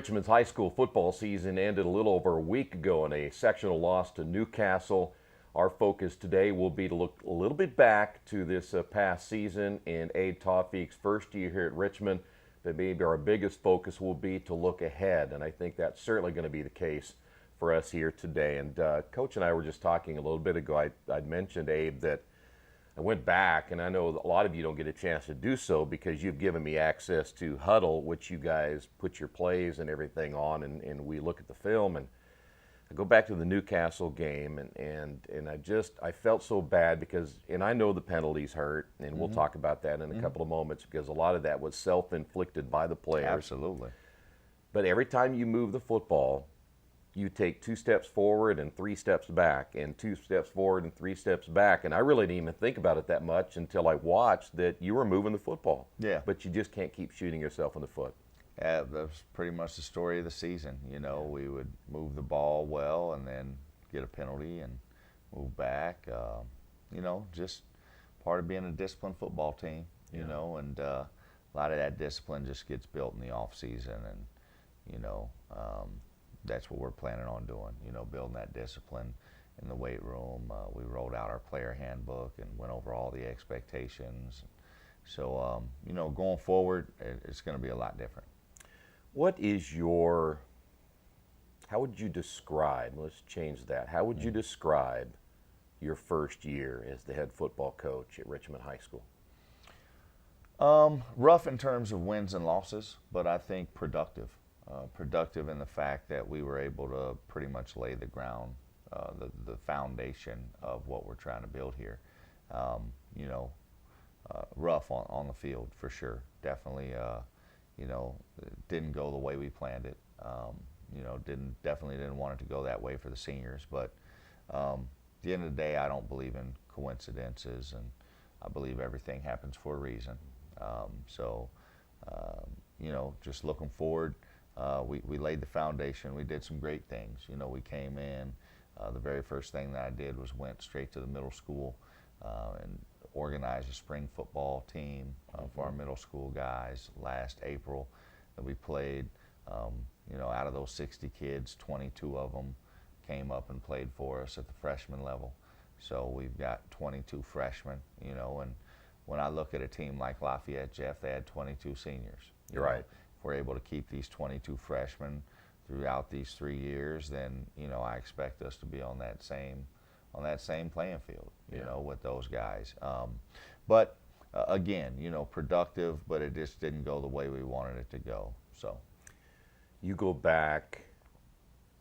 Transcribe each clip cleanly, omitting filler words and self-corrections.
Richmond's high school football season ended a little over a week ago in a sectional loss to Newcastle. Our focus today will be to look a little bit back to this past season in Aid Tawfeek's first year here at Richmond, but maybe our biggest focus will be to look ahead, and I think that's certainly going to be the case for us here today. And Coach and I were just talking a little bit ago. I'd mentioned, Abe, that I went back, and I know a lot of you don't get a chance to do so because you've given me access to Huddle, which you guys put your plays and everything on, and we look at the film. And I go back to the Newcastle game, and I felt so bad because, and I know the penalties hurt, and we'll talk about that in a couple of moments because a lot of that was self-inflicted by the players. Absolutely. But every time you move the football, you take 2 steps forward and 3 steps back, and 2 steps forward and 3 steps back. And I really didn't even think about it that much until I watched that you were moving the football. Yeah. But you just can't keep shooting yourself in the foot. Yeah, that's pretty much the story of the season. You know, we would move the ball well and then get a penalty and move back. You know, just part of being a disciplined football team, you know, and a lot of that discipline just gets built in the off season. And, you know, that's what we're planning on doing, you know, building that discipline in the weight room. We rolled out our player handbook and went over all the expectations. So, you know, going forward, it's going to be a lot different. What is how would you describe, let's change that, how would you describe your first year as the head football coach at Richmond High School? Rough in terms of wins and losses, but I think productive. Productive in the fact that we were able to pretty much lay the ground, the foundation of what we're trying to build here. You know, rough on the field for sure. Definitely, you know, it didn't go the way we planned it. You know, definitely didn't want it to go that way for the seniors. But at the end of the day, I don't believe in coincidences, and I believe everything happens for a reason. So, you know, just looking forward. We laid the foundation. We did some great things. You know, we came in. The very first thing that I did was went straight to the middle school and organized a spring football team for our middle school guys last April. And we played, you know, out of those 60 kids, 22 of them came up and played for us at the freshman level. So we've got 22 freshmen, you know, and when I look at a team like Lafayette, Jeff, they had 22 seniors. You're right. If we're able to keep these 22 freshmen throughout these 3 years, then, you know, I expect us to be on that same playing field, you know, with those guys. But again, you know, productive, but it just didn't go the way we wanted it to go. So You go back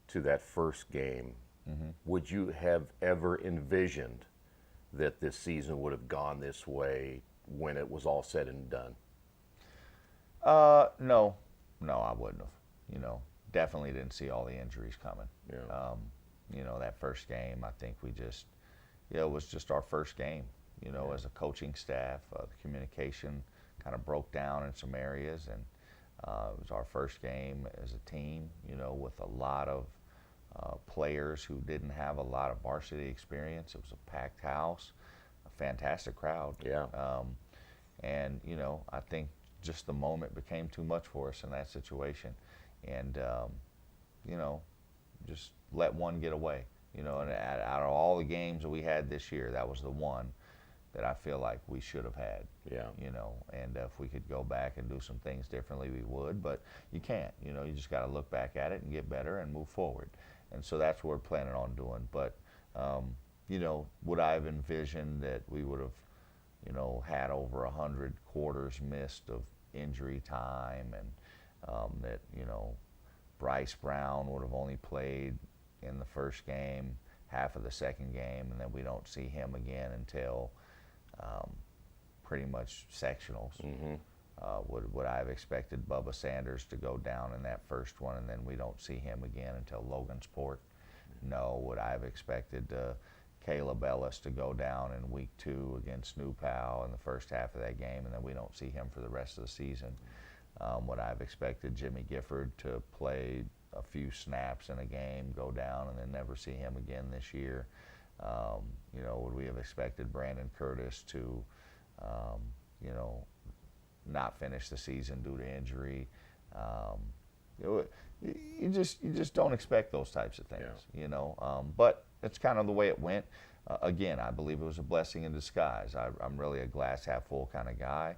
to that first game. Would you have ever envisioned that this season would have gone this way when it was all said and done? No, I wouldn't have. You know, definitely didn't see all the injuries coming. Yeah. You know, that first game, I think we just, you know, it was just our first game. You know, as a coaching staff, the communication kind of broke down in some areas, and it was our first game as a team. You know, with a lot of players who didn't have a lot of varsity experience. It was a packed house, a fantastic crowd. Yeah. And you know, I think just the moment became too much for us in that situation, and you know, just let one get away. You know, and out of all the games that we had this year, that was the one that I feel like we should have had. Yeah. You know, and if we could go back and do some things differently, we would. But you can't. You know, you just got to look back at it and get better and move forward. And so that's what we're planning on doing. But you know, would I have envisioned that we would have, you know, had over 100 quarters missed of injury time, and that, you know, Bryce Brown would have only played in the first game, half of the second game, and then we don't see him again until pretty much sectionals. Would I have expected Bubba Sanders to go down in that first one, and then we don't see him again until Logansport? No. Would I have expected Caleb Ellis to go down in week 2 against New Pal in the first half of that game, and then we don't see him for the rest of the season? Would I have expected Jimmy Gifford to play a few snaps in a game, go down, and then never see him again this year? You know, would we have expected Brandon Curtis to, you know, not finish the season due to injury? You just don't expect those types of things, But it's kind of the way it went. Again, I believe it was a blessing in disguise. I'm really a glass half full kind of guy,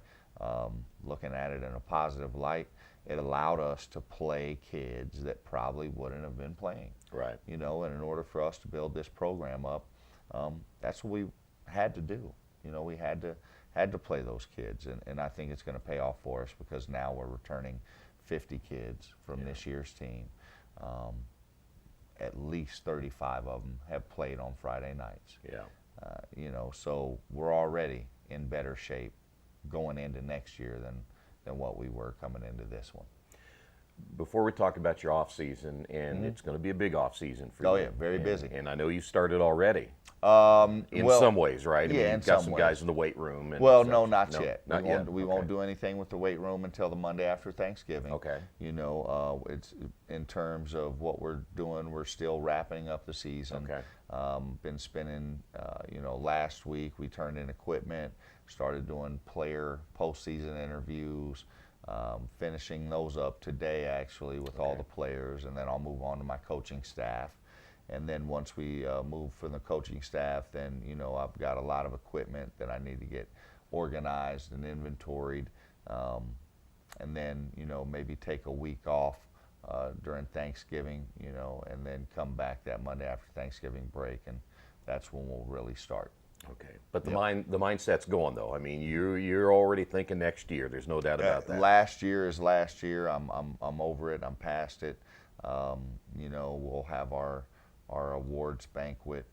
looking at it in a positive light. It allowed us to play kids that probably wouldn't have been playing. Right. And in order for us to build this program up, that's what we had to do. We had to play those kids, and I think it's going to pay off for us because now we're returning 50 kids from this year's team. At least 35 of them have played on Friday nights. Yeah. So we're already in better shape going into next year than what we were coming into this one. Before we talk about your off season, and it's going to be a big off season for you. Oh yeah, very busy. And I know you started already. In Well, some ways, right? I mean, yeah, in you've got some some guys ways. in the weight room. And Well, such. no, not yet. Not we yet. Won't, we Okay. won't do anything with the weight room until the Monday after Thanksgiving. Okay. It's in terms of what we're doing. We're still wrapping up the season. Okay. Been spending. Last week we turned in equipment. Started doing player postseason interviews. Finishing those up today actually with all the players, and then I'll move on to my coaching staff. And then once we move from the coaching staff, then I've got a lot of equipment that I need to get organized and inventoried, and then maybe take a week off during Thanksgiving, and then come back that Monday after Thanksgiving break, and that's when we'll really start. Okay, but the mindset's going though. I mean, you're already thinking next year. There's no doubt about that. Last year is last year. I'm over it. I'm past it. We'll have our awards banquet,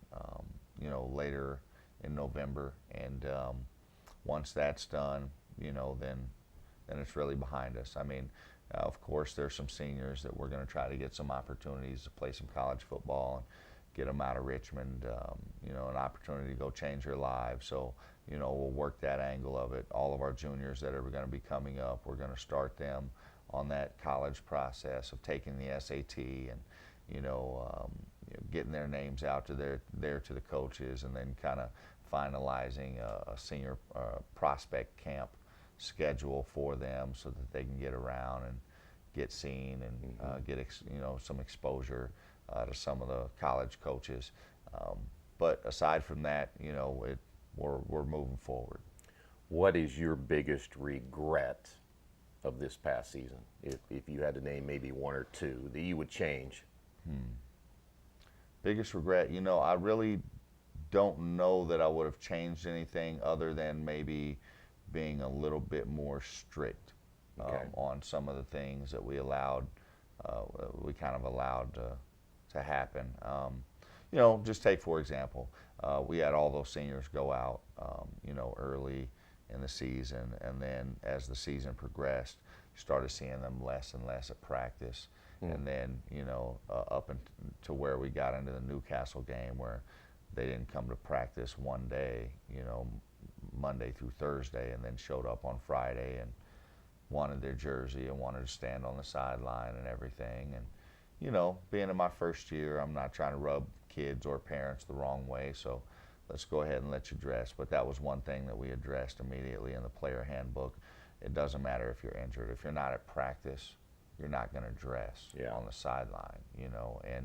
later in November, and once that's done, then it's really behind us. I mean, of course, there's some seniors that we're going to try to get some opportunities to play some college football and get them out of Richmond, an opportunity to go change their lives. So, we'll work that angle of it. All of our juniors that are going to be coming up, we're going to start them on that college process of taking the SAT and, getting their names out to to the coaches, and then kind of finalizing a senior prospect camp schedule for them so that they can get around and get seen and get some exposure to some of the college coaches. But aside from that, we're moving forward. What is your biggest regret of this past season? If you had to name maybe one or two that you would change. Biggest regret, I really don't know that I would have changed anything other than maybe being a little bit more strict on some of the things that we kind of allowed to happen. Just take for example, we had all those seniors go out, early in the season, and then as the season progressed, started seeing them less and less at practice. And then, up to where we got into the Newcastle game where they didn't come to practice one day, Monday through Thursday, and then showed up on Friday and wanted their jersey and wanted to stand on the sideline and everything. And, being in my first year, I'm not trying to rub kids or parents the wrong way, so let's go ahead and let you dress. But that was one thing that we addressed immediately in the player handbook. It doesn't matter if you're injured. If you're not at practice, you're not going to dress on the sideline, and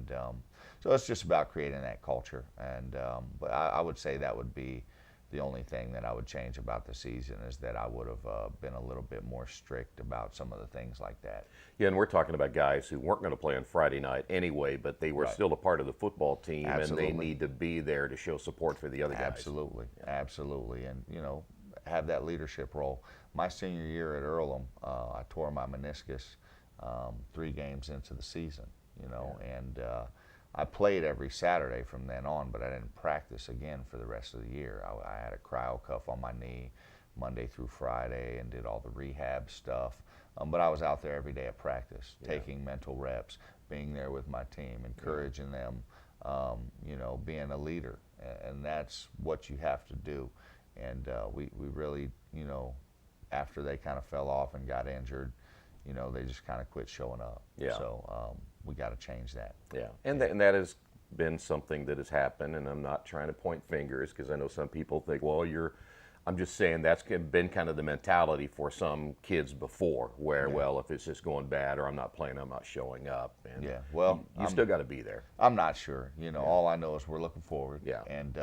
so it's just about creating that culture. And but I would say that would be the only thing that I would change about the season, is that I would have been a little bit more strict about some of the things like that. Yeah, and we're talking about guys who weren't going to play on Friday night anyway, but they were still a part of the football team. Absolutely. And they need to be there to show support for the other guys. Absolutely, and have that leadership role. My senior year at Earlham, I tore my meniscus 3 games into the season, and I played every Saturday from then on, but I didn't practice again for the rest of the year. I had a cryo cuff on my knee Monday through Friday and did all the rehab stuff, but I was out there every day at practice, taking mental reps, being there with my team, encouraging them, being a leader, and that's what you have to do. And we really, after they kind of fell off and got injured, they just kind of quit showing up. Yeah. So we got to change that. Yeah, and that has been something that has happened, and I'm not trying to point fingers because I know some people think, well, you're I'm just saying that's been kind of the mentality for some kids before, where, well, if it's just going bad or I'm not playing, I'm not showing up. And Yeah, well, you still got to be there. I'm not sure. All I know is we're looking forward. Yeah. And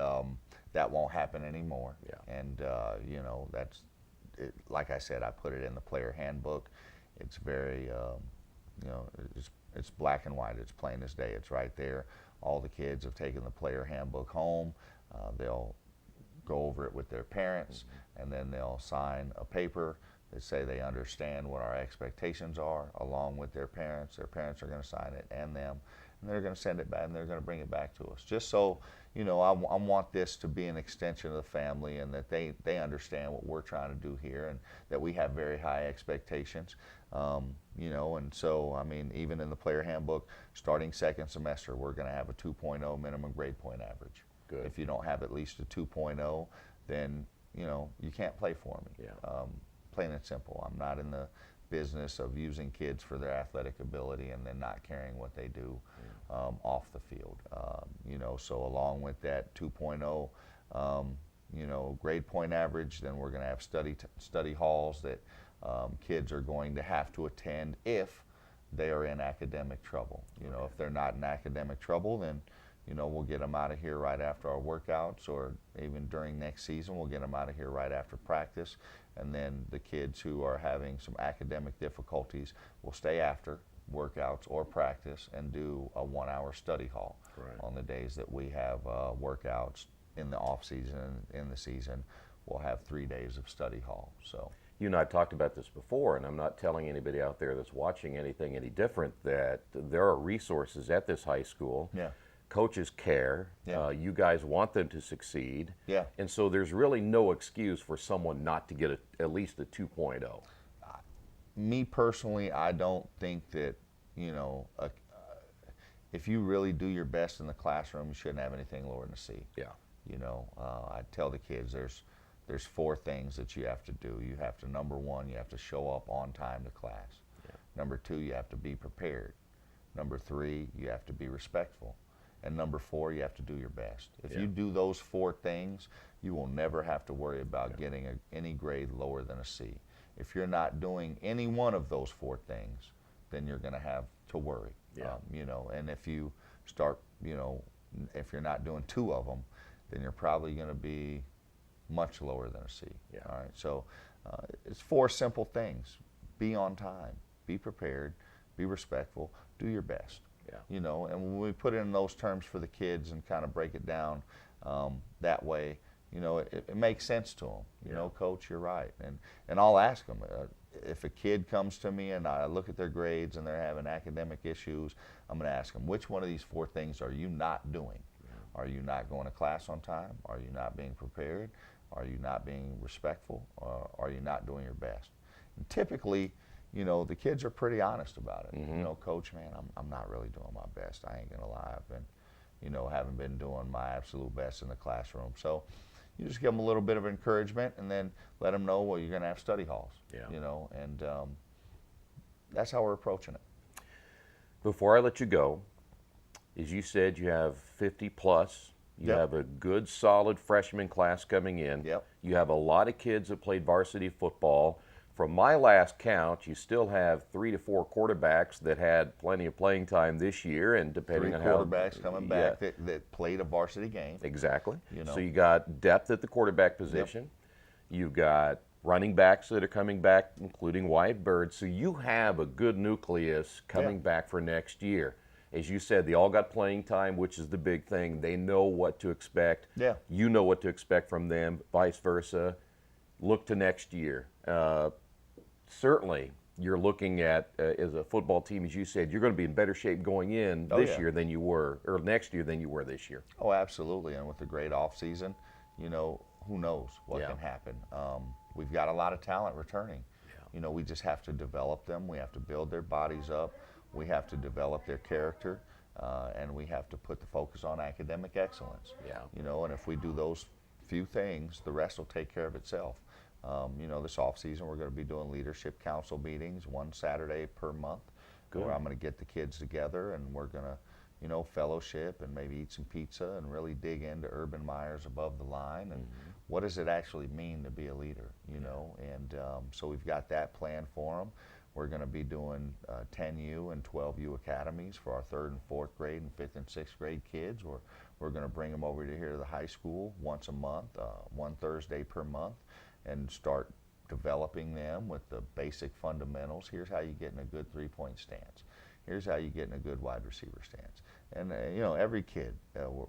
that won't happen anymore. Yeah. And, that's, like I said, I put it in the player handbook. It's very, it's black and white. It's plain as day. It's right there. All the kids have taken the player handbook home. They'll go over it with their parents, and then they'll sign a paper that say they understand what our expectations are, along with their parents. Their parents are going to sign it, and them, and they're going to send it back, and they're going to bring it back to us. Just so, I want this to be an extension of the family, and that they understand what we're trying to do here, and that we have very high expectations. And so, even in the player handbook, starting second semester, we're going to have a 2.0 minimum grade point average. Good. If you don't have at least a 2.0, then, you can't play for me. Yeah. Plain and simple. I'm not in the business of using kids for their athletic ability and then not caring what they do off the field. So along with that 2.0, grade point average, then we're going to have study halls that kids are going to have to attend if they are in academic trouble. If they're not in academic trouble, then we'll get them out of here right after our workouts, or even during next season, we'll get them out of here right after practice. And then the kids who are having some academic difficulties will stay after workouts or practice and do a 1-hour study hall. Right. On the days that we have workouts in the off season. In the season, we'll have 3 days of study hall. So You and I have talked about this before, and I'm not telling anybody out there that's watching anything any different, that there are resources at this high school. yeah. Coaches care. Yeah. You guys want them to succeed. Yeah. And so there's really no excuse for someone not to get at least a 2.0. Me personally, I don't think that, if you really do your best in the classroom, you shouldn't have anything lower than a C. Yeah. I tell the kids there's 4 things that you have to do. You have to, number 1, you have to show up on time to class. Yeah. Number 2, you have to be prepared. Number 3, you have to be respectful. And number 4, you have to do your best. If you do those 4 things, you will never have to worry about getting any grade lower than a C. If you're not doing any one of those 4 things, then you're going to have to worry. Yeah. And if you start, if you're not doing 2 of them, then you're probably going to be much lower than a C. Yeah. All right. So it's 4 simple things: be on time, be prepared, be respectful, do your best. Yeah. And when we put in those terms for the kids and kind of break it down that way, it makes sense to them. Coach, you're right. And I'll ask them, if a kid comes to me and I look at their grades and they're having academic issues, I'm going to ask them, which one of these 4 things are you not doing? Yeah. Are you not going to class on time? Are you not being prepared? Are you not being respectful? Are you not doing your best? And typically, the kids are pretty honest about it. Mm-hmm. Coach, man, I'm not really doing my best. I ain't gonna lie. I've been, haven't been doing my absolute best in the classroom. So you just give them a little bit of encouragement, and then let them know, well, you're gonna have study halls. Yeah. And that's how we're approaching it. Before I let you go, as you said, you have 50 plus. You Yep. have a good, solid freshman class coming in. Yep. You have a lot of kids that played varsity football. From my last count, you still have 3 to 4 quarterbacks that had plenty of playing time this year, and 3 depending on how quarterbacks coming back that played a varsity game. Exactly. You know. So you got depth at the quarterback position. You've got running backs that are coming back, including Wyatt Bird. So you have a good nucleus coming back for next year. As you said, they all got playing time, which is the big thing. They know what to expect. Yeah. You know what to expect from them, vice versa. Look to next year. Certainly, you're looking at, as a football team, as you said, you're going to be in better shape going in this year than you were, or next year than you were this year. Oh, absolutely. And with the great off season, who knows what can happen. We've got a lot of talent returning. Yeah. We just have to develop them. We have to build their bodies up. We have to develop their character, and we have to put the focus on academic excellence. Yeah. And if we do those few things, the rest will take care of itself. This off season, we're going to be doing leadership council meetings 1 Saturday per month. Good. Where I'm going to get the kids together, and we're going to, fellowship and maybe eat some pizza and really dig into Urban Meyer's Above the Line and what does it actually mean to be a leader, and so we've got that plan for them. We're going to be doing 10U and 12U academies for our 3rd and 4th grade and 5th and 6th grade kids. We're going to bring them over to here to the high school once a month, one Thursday per month, and start developing them with the basic fundamentals. Here's how you get in a good three-point stance. Here's how you get in a good wide receiver stance. And, every kid,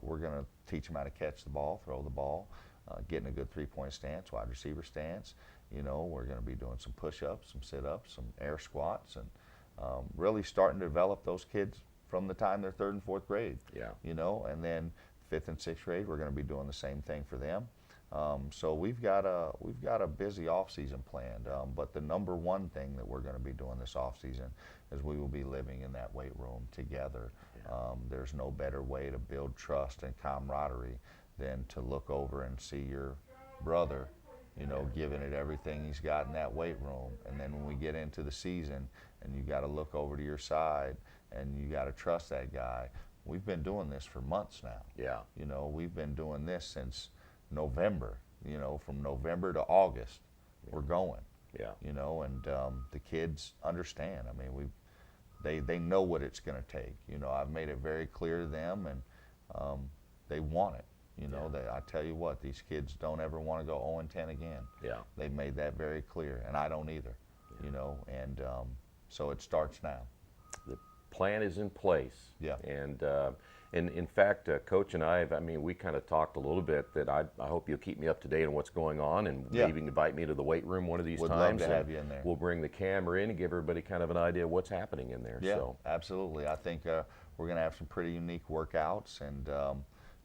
we're going to teach them how to catch the ball, throw the ball, get in a good three-point stance, wide receiver stance. We're going to be doing some push-ups, some sit-ups, some air squats, and really starting to develop those kids from the time they're 3rd and 4th grade. Yeah. And then 5th and 6th grade, we're going to be doing the same thing for them. So we've got a busy off-season planned. But the number one thing that we're going to be doing this off-season is we will be living in that weight room together. Yeah. There's no better way to build trust and camaraderie than to look over and see your brother, giving it everything he's got in that weight room. And then when we get into the season and you got to look over to your side and you got to trust that guy. We've been doing this for months now. Yeah. We've been doing this since November, from November to August, we're going. Yeah. And the kids understand. I mean, they know what it's going to take. I've made it very clear to them, and they want it. I tell you what, these kids don't ever want to go 0-10 again. Yeah. They've made that very clear, and I don't either. And so it starts now. The plan is in place. Yeah. And in fact, Coach and we kind of talked a little bit that I hope you'll keep me up to date on what's going on and maybe invite me to the weight room one of these Would times. Love to have you in there. We'll bring the camera in and give everybody kind of an idea of what's happening in there. Yeah, So. absolutely. I think we're going to have some pretty unique workouts, and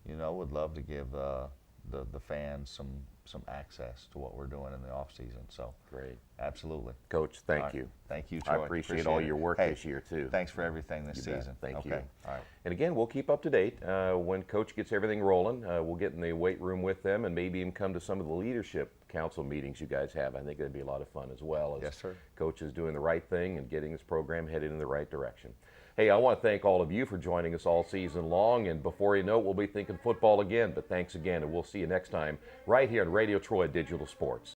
would love to give the fans some access to what we're doing in the off season. So Great. Absolutely. Coach, thank Right. you. Thank you, Troy. I appreciate all your work this year, too. Thanks for everything this You bet. season. Thank okay. you. All right. And again, we'll keep up to date. When Coach gets everything rolling, we'll get in the weight room with them and maybe even come to some of the leadership council meetings you guys have. I think that'd be a lot of fun as well. As Yes, sir. Coach is doing the right thing and getting this program headed in the right direction. Hey, I want to thank all of you for joining us all season long. And before you know it, we'll be thinking football again. But thanks again, and we'll see you next time right here on Radio Troy Digital Sports.